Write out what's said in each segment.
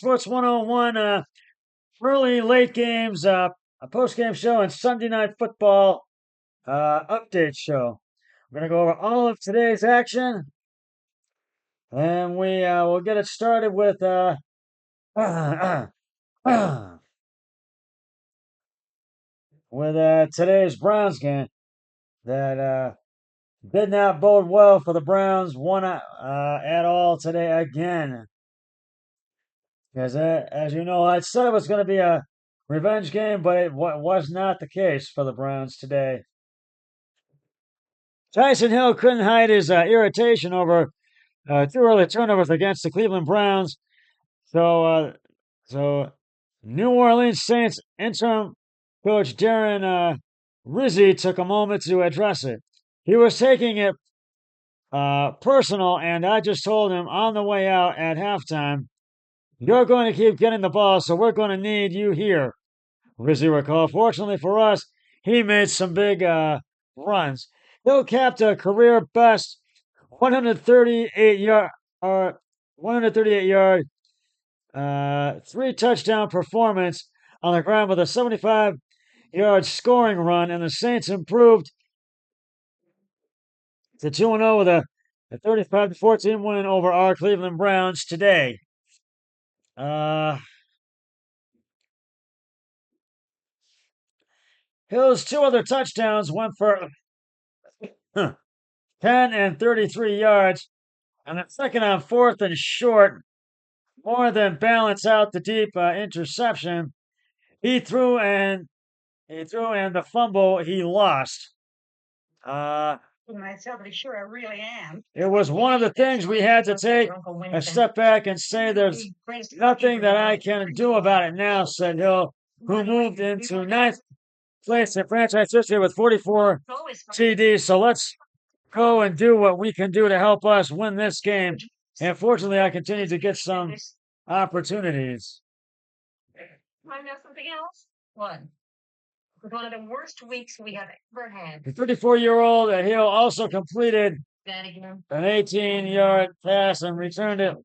Sports 101, early, late games, a post-game show, and Sunday Night Football update show. We're going to go over all of today's action, and we'll get it started with with today's Browns game that did not bode well for the Browns one at all today again. Because as you know, I said it was going to be a revenge game, but it was not the case for the Browns today. Tyson Hill couldn't hide his irritation over two early turnovers against the Cleveland Browns. So New Orleans Saints interim coach Darren Rizzi took a moment to address it. He was taking it personal, and I just told him on the way out at halftime, "You're going to keep getting the ball, so we're going to need you here," Rizzi recalled. Fortunately for us, he made some big runs. Hill capped a career best 138 yard, 3-touchdown performance on the ground with a 75-yard scoring run, and the Saints improved to 2-0 with a 35-14 win over our Cleveland Browns today. Hill's two other touchdowns went for 10 and 33 yards, and the second on fourth and short more than balance out the deep interception he threw, and the fumble he lost. Myself, but sure I really am. It was one of the things we had to take a step back and say there's nothing that I can do about it now, said Hill, who moved into ninth place in franchise history with 44 TDs. So let's go and do what we can do to help us win this game. And fortunately, I continue to get some opportunities. Want to know something else? What? It was one of the worst weeks we have ever had. The 34-year-old Hill also completed an 18-yard pass and returned it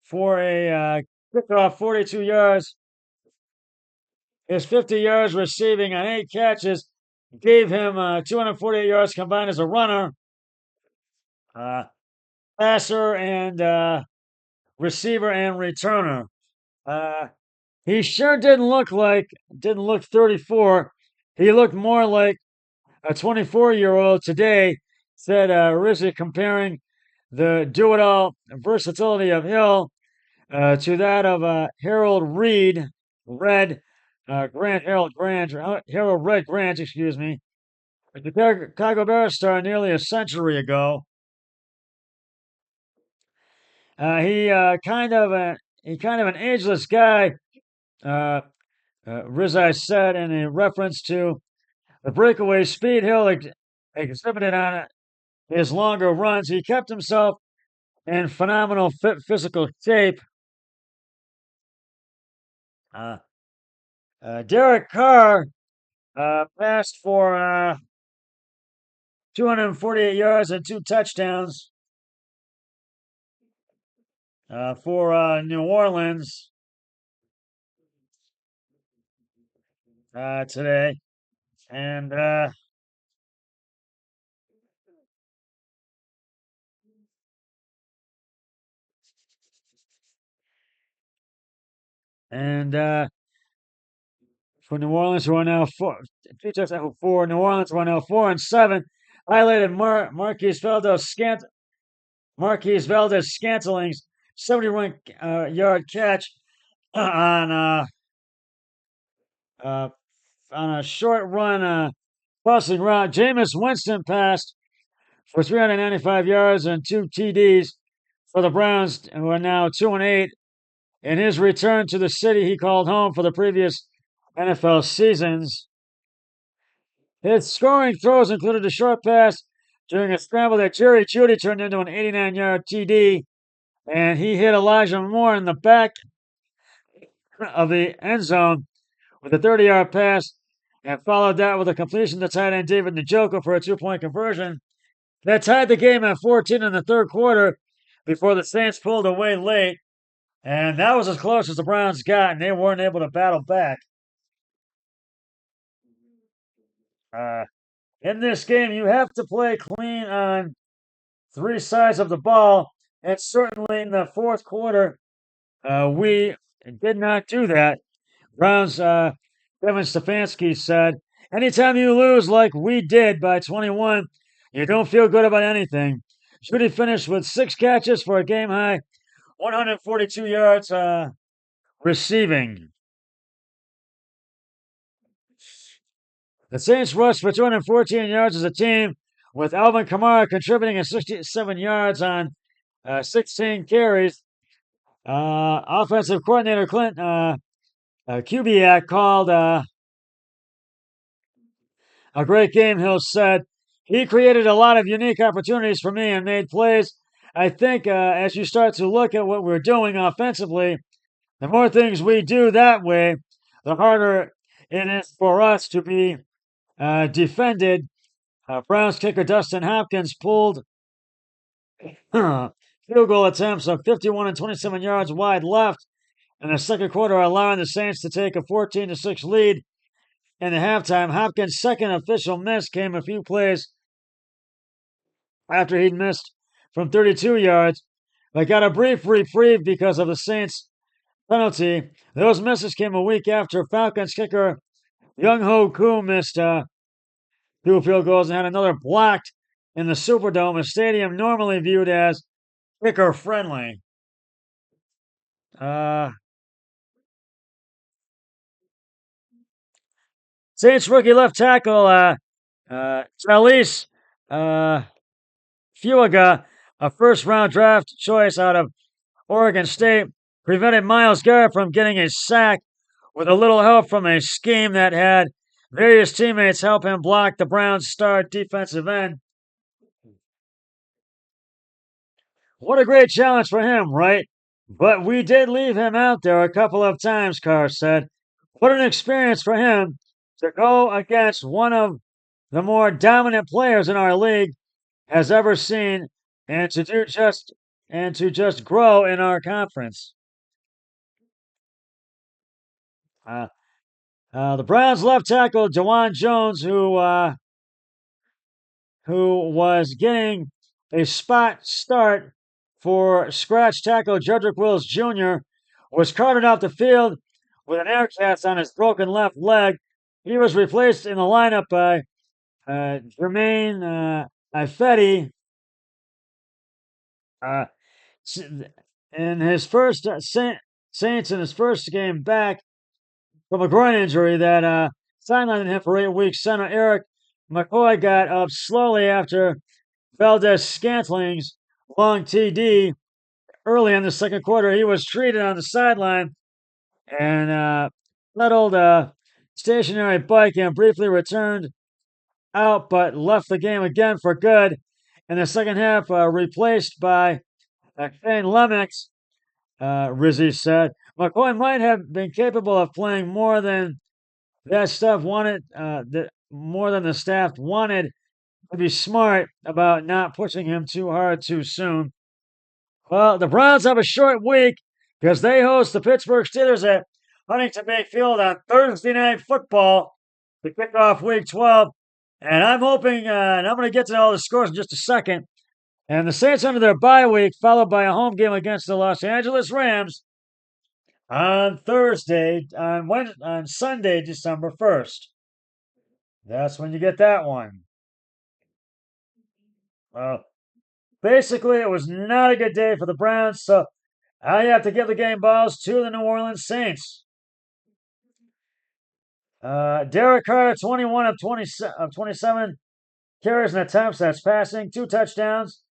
for a kickoff 42 yards. His 50 yards receiving on 8 catches gave him 248 yards combined as a runner, passer, and receiver and returner. He sure didn't look 34. He looked more like a 24-year-old today, said Rizzi, comparing the do-it-all versatility of Hill to that of Harold Red Grant, excuse me, the Chicago Bears star nearly a century ago. He kind of an ageless guy, Rizzi said in a reference to the breakaway speed Hill exhibited on his longer runs. He kept himself in phenomenal physical shape. Derek Carr passed for 248 yards and 2 touchdowns for New Orleans today. And for New Orleans, who are now 4 New Orleans, who are now 4-7, highlighted Marquise Valdez Scantling's 71-yard catch on a short run crossing route. Jameis Winston passed for 395 yards and 2 TDs for the Browns, who are now 2-8 in his return to the city he called home for the previous NFL seasons. His scoring throws included a short pass during a scramble that Jerry Jeudy turned into an 89-yard TD, and he hit Elijah Moore in the back of the end zone with a 30-yard pass, and followed that with a completion to tight end David Njoku for a 2-point conversion that tied the game at 14 in the third quarter. before the Saints pulled away late, and that was as close as the Browns got, and they weren't able to battle back. In this game, you have to play clean on three sides of the ball, and certainly in the fourth quarter, we did not do that. Browns, Kevin Stefanski said, anytime you lose like we did by 21, you don't feel good about anything. Judy finished with 6 catches for a game high, 142 yards receiving. The Saints rushed for 214 yards as a team, with Alvin Kamara contributing at 67 yards on 16 carries. Offensive coordinator Clint Kubiak called a great game, Hill said. He created a lot of unique opportunities for me and made plays. I think as you start to look at what we're doing offensively, the more things we do that way, the harder it is for us to be defended. Browns kicker Dustin Hopkins pulled field goal attempts of 51 and 27 yards wide left in the second quarter, allowing the Saints to take a 14-6 lead in the halftime. Hopkins' second official miss came a few plays after he'd missed from 32 yards, but got a brief reprieve because of the Saints' penalty. Those misses came a week after Falcons kicker Young Ho Koo missed 2 field goals and had another blocked in the Superdome, a stadium normally viewed as kicker friendly. Saints rookie left tackle Charlize Fuaga, a first-round draft choice out of Oregon State, prevented Myles Garrett from getting a sack with a little help from a scheme that had various teammates help him block the Browns' star defensive end. What a great challenge for him, right? But we did leave him out there a couple of times, Carr said. What an experience for him to go against one of the more dominant players in our league has ever seen, and to just grow in our conference. The Browns left tackle Jawan Jones, who was getting a spot start for scratch tackle Jedrick Wills Jr., was carted off the field with an air cast on his broken left leg. He was replaced in the lineup by Jermaine Ifedi. In his first Saints in his first game back from a groin injury that sidelined him for 8 weeks, center Eric McCoy got up slowly after Valdez-Scantling's long TD early in the second quarter. He was treated on the sideline and pedaled a stationary bike and briefly returned out, but left the game again for good in the second half, replaced by Shane Lemix, Rizzi said. McCoy might have been capable of playing more than that staff wanted, more than the staff wanted, to be smart about not pushing him too hard too soon. Well, the Browns have a short week because they host the Pittsburgh Steelers at Huntington Bank Field on Thursday Night Football to kick off Week 12. And I'm hoping, and I'm going to get to all the scores in just a second. And the Saints under their bye week, followed by a home game against the Los Angeles Rams on Sunday, December 1st. That's when you get that one. Well, basically, it was not a good day for the Browns, so I have to give the game balls to the New Orleans Saints. Derek Carr, 21 of 27 carries and attempts. That's passing. 2 touchdowns.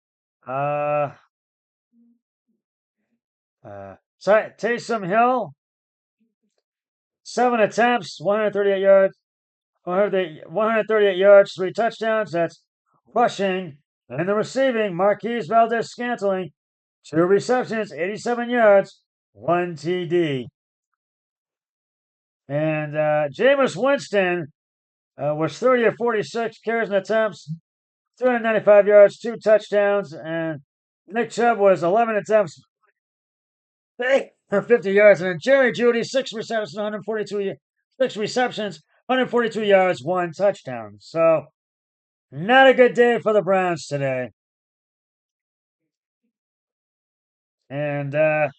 Taysom Hill, 7 attempts, 138 yards. 138 yards, 3 touchdowns. That's rushing. And the receiving, Marquise Valdez-Scantling, 2 receptions, 87 yards, 1 TD. And Jameis Winston was 30 of 46 carries and attempts, 295 yards, 2 touchdowns, and Nick Chubb was 11 attempts for 50 yards, and then Jerry Jeudy 6 receptions, 142 yards, 1 touchdown. So not a good day for the Browns today. And I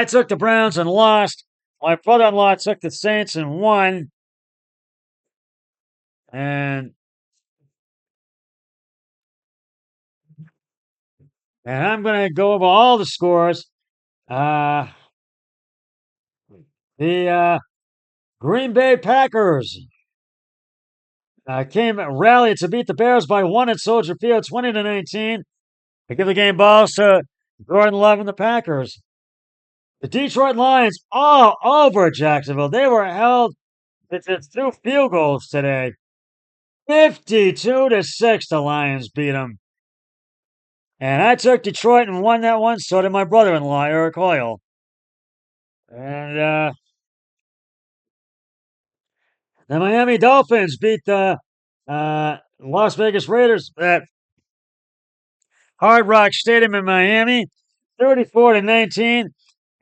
took the Browns and lost. My brother-in-law took the Saints and won. And I'm going to go over all the scores. The Green Bay Packers rallied to beat the Bears by 1 at Soldier Field, 20-19. They give the game balls to Gordon Love and the Packers. The Detroit Lions all over Jacksonville. They were held to just 2 field goals today. 52-6, the Lions beat them. And I took Detroit and won that one. So did my brother-in-law, Eric Hoyle. And the Miami Dolphins beat the Las Vegas Raiders at Hard Rock Stadium in Miami, 34-19.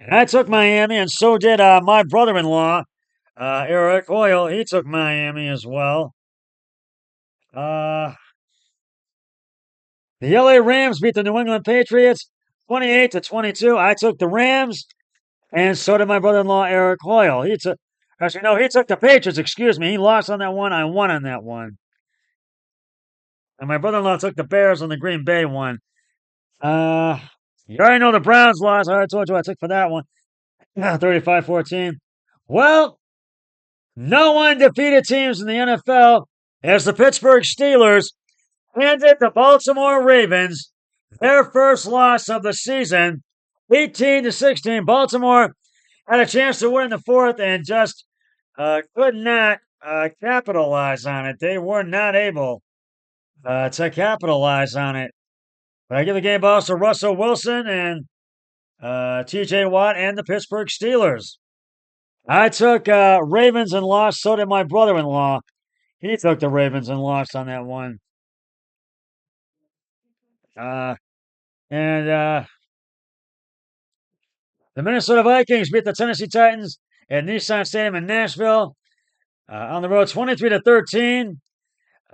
And I took Miami, and so did my brother-in-law, Eric Hoyle. He took Miami as well. The LA Rams beat the New England Patriots 28-22. I took the Rams, and so did my brother-in-law, Eric Hoyle. He took the Patriots, excuse me. He lost on that one. I won on that one. And my brother-in-law took the Bears on the Green Bay one. You already know the Browns lost. I already told you I took for that one. 35-14. Well, no undefeated teams in the NFL as the Pittsburgh Steelers handed the Baltimore Ravens their first loss of the season, 18-16. Baltimore had a chance to win in the fourth and just could not capitalize on it. They were not able to capitalize on it. But I give the game balls to Russell Wilson and T.J. Watt and the Pittsburgh Steelers. I took Ravens and lost. So did my brother-in-law. He took the Ravens and lost on that one. And the Minnesota Vikings beat the Tennessee Titans at Nissan Stadium in Nashville on the road 23-13.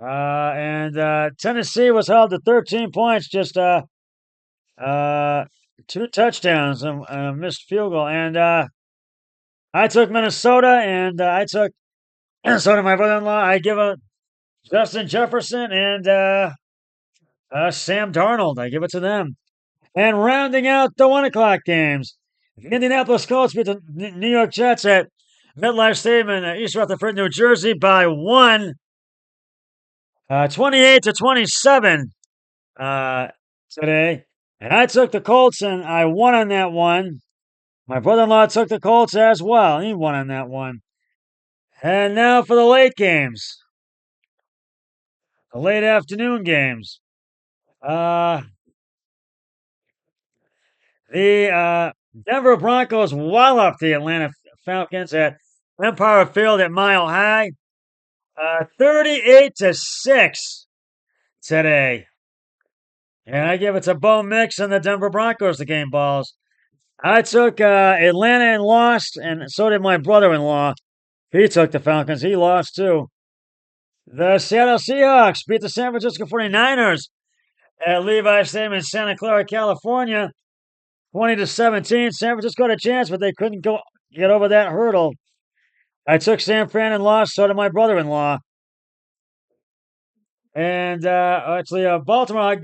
And Tennessee was held to 13 points, just 2 touchdowns and a missed field goal. And I took Minnesota, and I took so did my brother-in-law. I give a Justin Jefferson and Sam Darnold. I give it to them. And rounding out the 1 o'clock games, the Indianapolis Colts beat the New York Jets at MetLife Stadium in East Rutherford, New Jersey by 1, 28-27 today. And I took the Colts and I won on that one. My brother-in-law took the Colts as well. He won on that one. And now for the late games. The late afternoon games. The Denver Broncos walloped the Atlanta Falcons at Empire Field at Mile High. 38-6 today. And I give it to Bo Mix and the Denver Broncos, the game balls. I took Atlanta and lost, and so did my brother-in-law. He took the Falcons. He lost, too. The Seattle Seahawks beat the San Francisco 49ers at Levi Stadium in Santa Clara, California, 20-17. San Francisco had a chance, but they couldn't get over that hurdle. I took San Fran and lost, so did my brother-in-law. And actually, Baltimore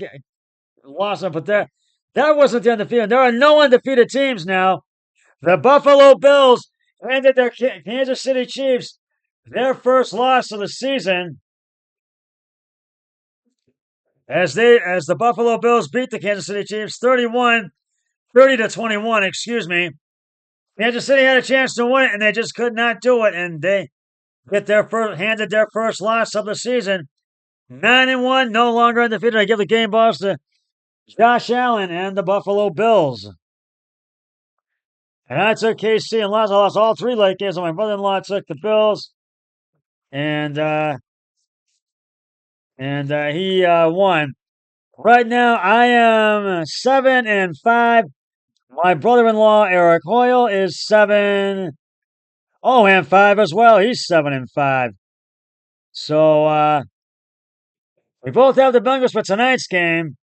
lost them, but that wasn't the undefeated. There are no undefeated teams now. The Buffalo Bills handed their Kansas City Chiefs their first loss of the season as the Buffalo Bills beat the Kansas City Chiefs 30-21, excuse me. Kansas City had a chance to win it, and they just could not do it, and they handed their first loss of the season. 9-1, no longer undefeated. I give the game balls to Josh Allen and the Buffalo Bills. And I took KC and lost. I lost all 3 late games, and my brother-in-law took the Bills. And he won. Right now, I am 7-5. My brother-in-law Eric Hoyle is 7-5 as well. He's 7-5. So we both have the Bengals for tonight's game,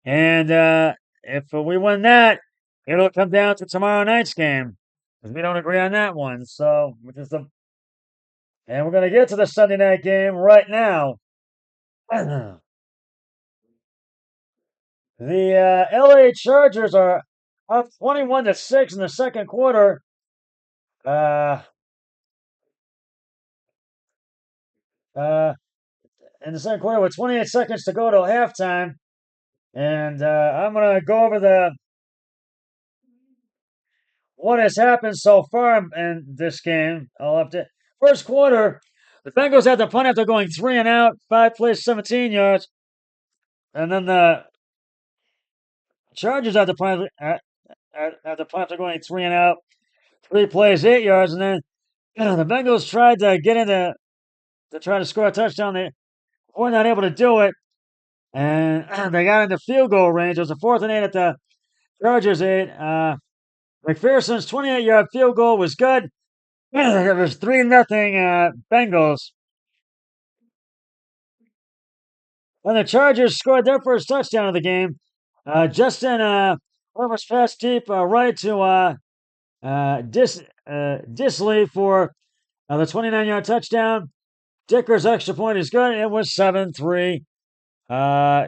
and if we win that, it'll come down to tomorrow night's game because we don't agree on that one. So, and we're gonna get to the Sunday night game right now. The LA Chargers are up 21-6 in the second quarter. Uh, uh, in the second quarter with 28 seconds to go till halftime. And I'm going to go over what has happened so far in this game. I'll update. First quarter, the Bengals had the punt after going 3-and-out, 5 plays, 17 yards. And then the Chargers had the punt after going 3-and-out, 3 plays, 8 yards. And then the Bengals tried to get into to try to score a touchdown. They were not able to do it. And they got into field goal range. It was a 4th-and-8 at the Chargers 8. McPherson's 28-yard field goal was good. It was 3-0 Bengals. And the Chargers scored their first touchdown of the game. Justin almost passed deep right to Disley for the 29-yard touchdown. Dicker's extra point is good. It was 7-3.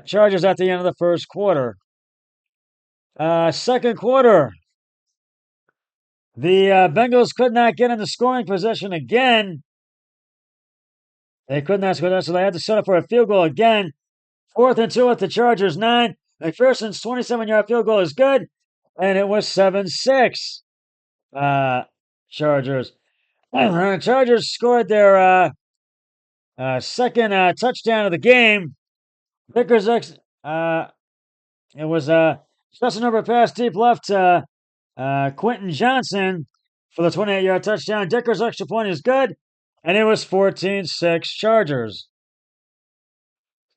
Chargers at the end of the first quarter. Second quarter, the Bengals could not get into scoring position again. They could not score, so they had to set up for a field goal again. 4th-and-2 at the Chargers 9. McPherson's 27-yard field goal is good, and it was 7-6. Chargers. Chargers scored their second touchdown of the game. Vickers, it was just a number pass deep left to Quentin Johnson for the 28-yard touchdown. Dicker's extra point is good, and it was 14-6 Chargers.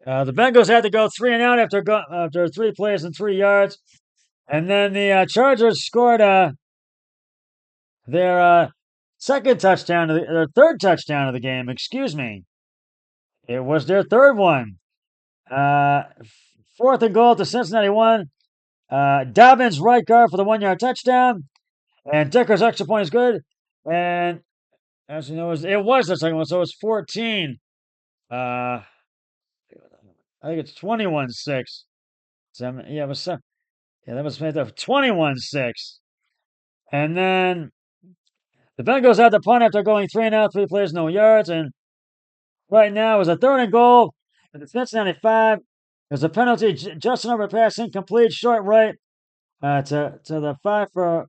The Bengals had to go 3-and-out after 3 plays and 3 yards. And then the Chargers scored their second touchdown, their third touchdown of the game, excuse me. It was their third one. 4th and goal to Cincinnati 1. Dobbins right guard for the 1-yard touchdown. And Dicker's extra point is good. And as you know, it was the second one, so it was 14. I think it's 21-6. Yeah, it was that was made up 21-6. And then the Bengals had the punt after going 3-and-out, 3 plays, no yards. And right now it was a 3rd and goal at the Cincinnati 5. There's a penalty, Justin over pass incomplete, short right to the 5 to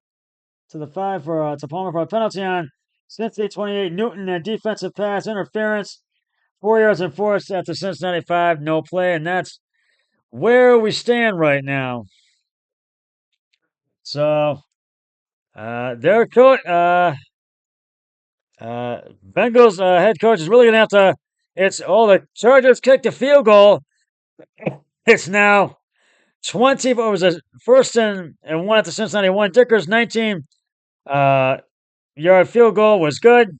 Palmer for a penalty on Cincinnati 28. Newton, a defensive pass interference, 4 yards and force at the Cincinnati 5, no play, and that's where we stand right now. So their coach, Bengals head coach is really gonna have to. The Chargers kicked a field goal. It's now 20. It was a 1st-and-1 at the Cincinnati 1. Dicker's 19 yard field goal was good.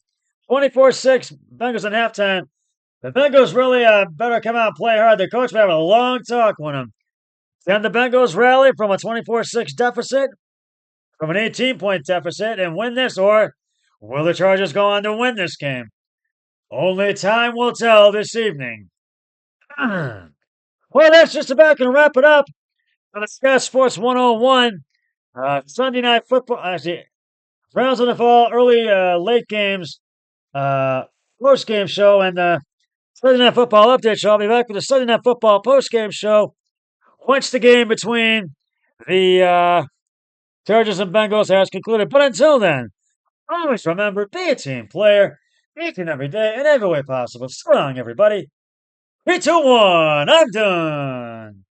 24-6 Bengals at halftime. The Bengals really better come out and play hard. The coach will have a long talk with them. Can the Bengals rally from a 24-6 deficit, from an 18-point deficit, and win this, or will the Chargers go on to win this game? Only time will tell this evening. Well, that's just about going to wrap it up on the Sky Sports 101. Sunday night football. Actually, Browns in the fall, early, late games, post-game show, and the Sunday Night Football update show. I'll be back with the Sunday Night Football post-game show once the game between the Chargers and Bengals has concluded. But until then, always remember, be a team player, each and every day, in every way possible. So long, everybody. 3, 2, 1, I'm done.